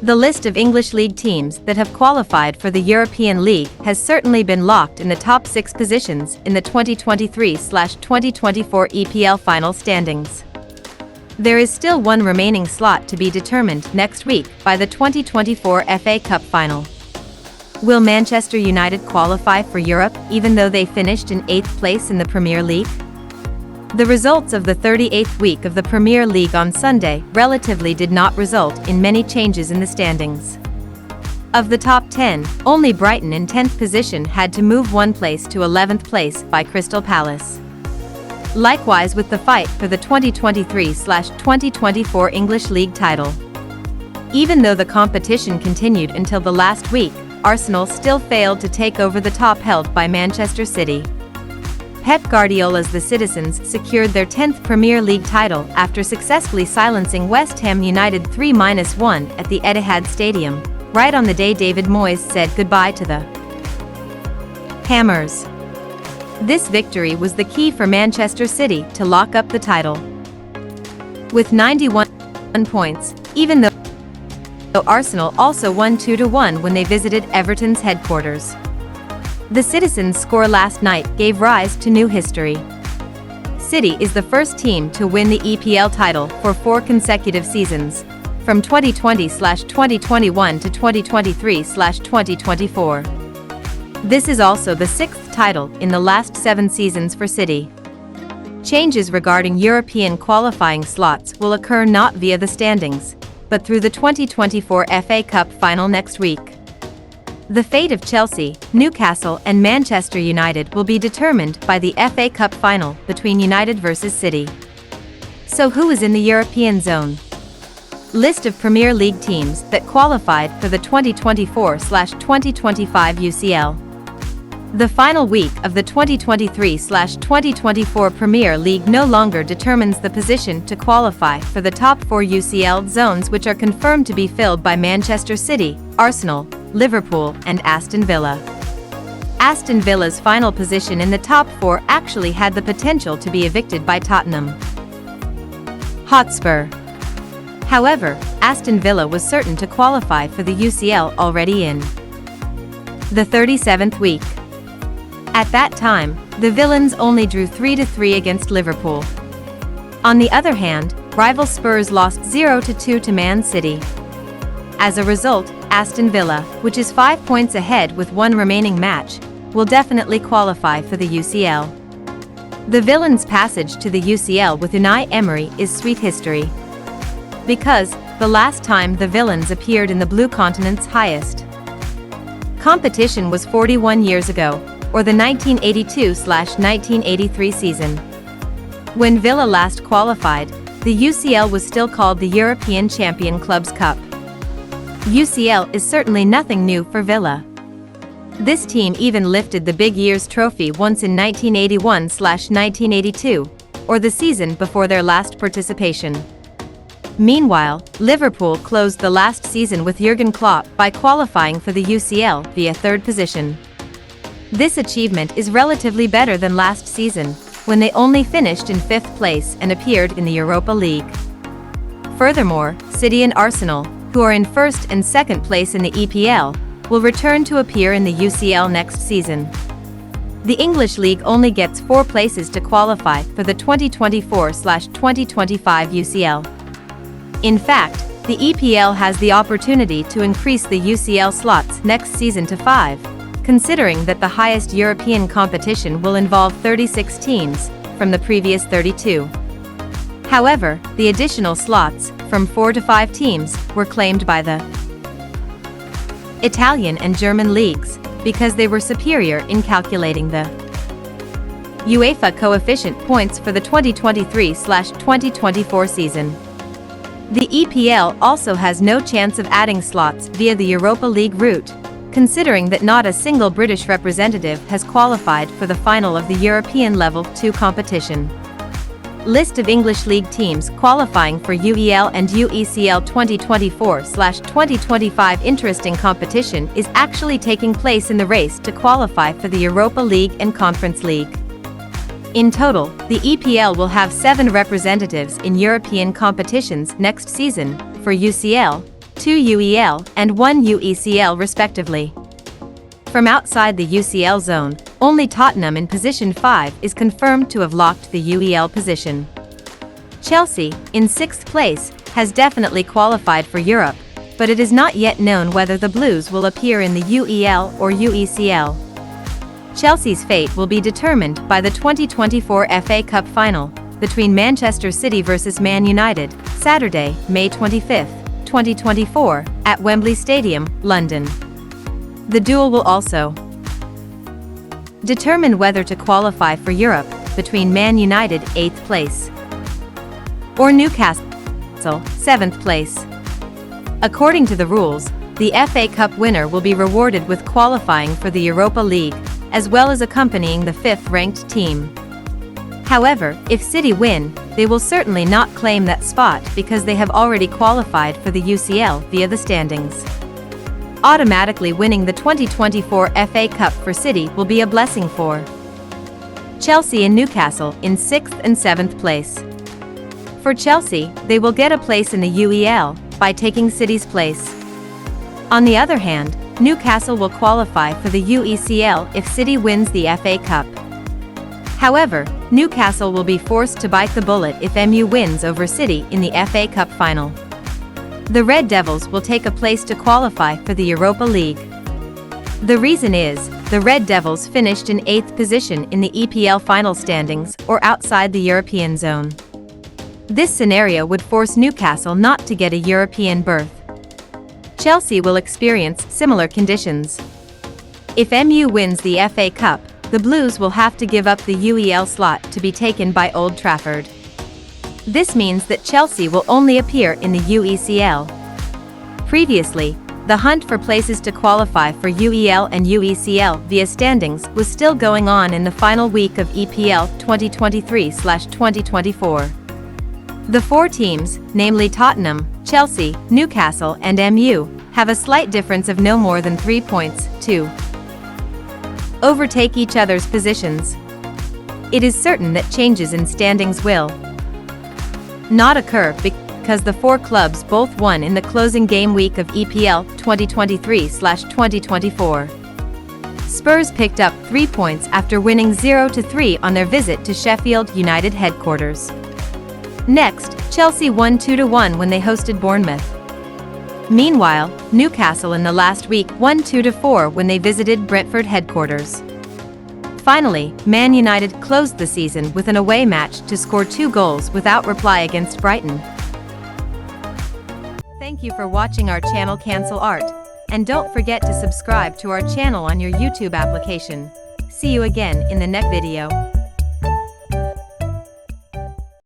The list of English League teams that have qualified for the European League has certainly been locked in the top 6 positions in the 2023/2024 EPL final standings. There is still one remaining slot to be determined next week by the 2024 FA Cup final. Will Manchester United qualify for Europe even though they finished in 8th place in the Premier League? The results of the 38th week of the Premier League on Sunday relatively did not result in many changes in the standings. Of the top 10, only Brighton in 10th position had to move one place to 11th place by Crystal Palace. Likewise with the fight for the 2023/2024 English League title. Even though the competition continued until the last week, Arsenal still failed to take over the top held by Manchester City. Pep Guardiola's The Citizens secured their 10th Premier League title after successfully silencing West Ham United 3-1 at the Etihad Stadium, right on the day David Moyes said goodbye to the Hammers. This victory was the key for Manchester City to lock up the title. With 91 points, even though Arsenal also won 2-1 when they visited Everton's headquarters. The Citizens' score last night gave rise to new history. City is the first team to win the EPL title for 4 consecutive seasons, from 2020/2021 to 2023/2024. This is also the 6th title in the last 7 seasons for City. Changes regarding European qualifying slots will occur not via the standings, but through the 2024 FA Cup final next week. The fate of Chelsea, Newcastle and Manchester United will be determined by the FA Cup final between United vs City. So who is in the European zone? List of Premier League teams that qualified for the 2024/2025 UCL. The final week of the 2023/2024 Premier League no longer determines the position to qualify for the top 4 UCL zones, which are confirmed to be filled by Manchester City, Arsenal, Liverpool and Aston Villa. Aston Villa's final position in the top 4 actually had the potential to be evicted by Tottenham Hotspur. However, Aston Villa was certain to qualify for the UCL already in the 37th week. At that time, the Villains only drew 3-3 against Liverpool. On the other hand, rival Spurs lost 0-2 to Man City. As a result, Aston Villa, which is 5 points ahead with one remaining match, will definitely qualify for the UCL. The Villains' passage to the UCL with Unai Emery is sweet history. Because, the last time the Villains appeared in the Blue Continent's highest competition was 41 years ago, or the 1982/1983 season. When Villa last qualified, the UCL was still called the European Champion Clubs Cup. UCL is certainly nothing new for Villa. This team even lifted the Big Years trophy once in 1981/1982, or the season before their last participation. Meanwhile, Liverpool closed the last season with Jurgen Klopp by qualifying for the UCL via 3rd position. This achievement is relatively better than last season, when they only finished in 5th place and appeared in the Europa League. Furthermore, City and Arsenal, who are in 1st and 2nd place in the EPL, will return to appear in the UCL next season. The English League only gets 4 places to qualify for the 2024/2025 UCL. In fact, the EPL has the opportunity to increase the UCL slots next season to 5, considering that the highest European competition will involve 36 teams, from the previous 32. However, the additional slots, from 4 to 5 teams, were claimed by the Italian and German leagues, because they were superior in calculating the UEFA coefficient points for the 2023/2024 season. The EPL also has no chance of adding slots via the Europa League route, considering that not a single British representative has qualified for the final of the European Level 2 competition. List of English League teams qualifying for UEL and UECL 2024/2025 interesting competition is actually taking place in the race to qualify for the Europa League and Conference League. In total, the EPL will have 7 representatives in European competitions next season. For UCL, 2 UEL and 1 UECL respectively. From outside the UCL zone, only Tottenham in position 5 is confirmed to have locked the UEL position. Chelsea, in 6th place, has definitely qualified for Europe, but it is not yet known whether the Blues will appear in the UEL or UECL. Chelsea's fate will be determined by the 2024 FA Cup final between Manchester City vs Man United, Saturday, May 25, 2024, at Wembley Stadium, London. The duel will also determine whether to qualify for Europe between Man United, 8th place, or Newcastle, 7th place. According to the rules, the FA Cup winner will be rewarded with qualifying for the Europa League, as well as accompanying the 5th-ranked team. However, if City win, they will certainly not claim that spot because they have already qualified for the UCL via the standings. Automatically winning the 2024 FA Cup for City will be a blessing for Chelsea and Newcastle in 6th and 7th place. For Chelsea, they will get a place in the UEL by taking City's place. On the other hand, Newcastle will qualify for the UECL if City wins the FA Cup. However, Newcastle will be forced to bite the bullet if MU wins over City in the FA Cup final. The Red Devils will take a place to qualify for the Europa League. The reason is, the Red Devils finished in 8th position in the EPL final standings or outside the European zone. This scenario would force Newcastle not to get a European berth. Chelsea will experience similar conditions. If MU wins the FA Cup, the Blues will have to give up the UEL slot to be taken by Old Trafford. This means that Chelsea will only appear in the UECL. Previously, the hunt for places to qualify for UEL and UECL via standings was still going on in the final week of EPL 2023/2024. The 4 teams, namely Tottenham, Chelsea, Newcastle and MU, have a slight difference of no more than 3 points to overtake each other's positions. It is certain that changes in standings will not occur because the 4 clubs both won in the closing game week of EPL 2023/2024. Spurs picked up 3 points after winning 0-3 on their visit to Sheffield United headquarters. Next, Chelsea won 2-1 when they hosted Bournemouth. Meanwhile, Newcastle in the last week won 2-4 when they visited Brentford headquarters. Finally, Man United closed the season with an away match to score 2 goals without reply against Brighton. Thank you for watching our channel Cancel Art, and don't forget to subscribe to our channel on your YouTube application. See you again in the next video.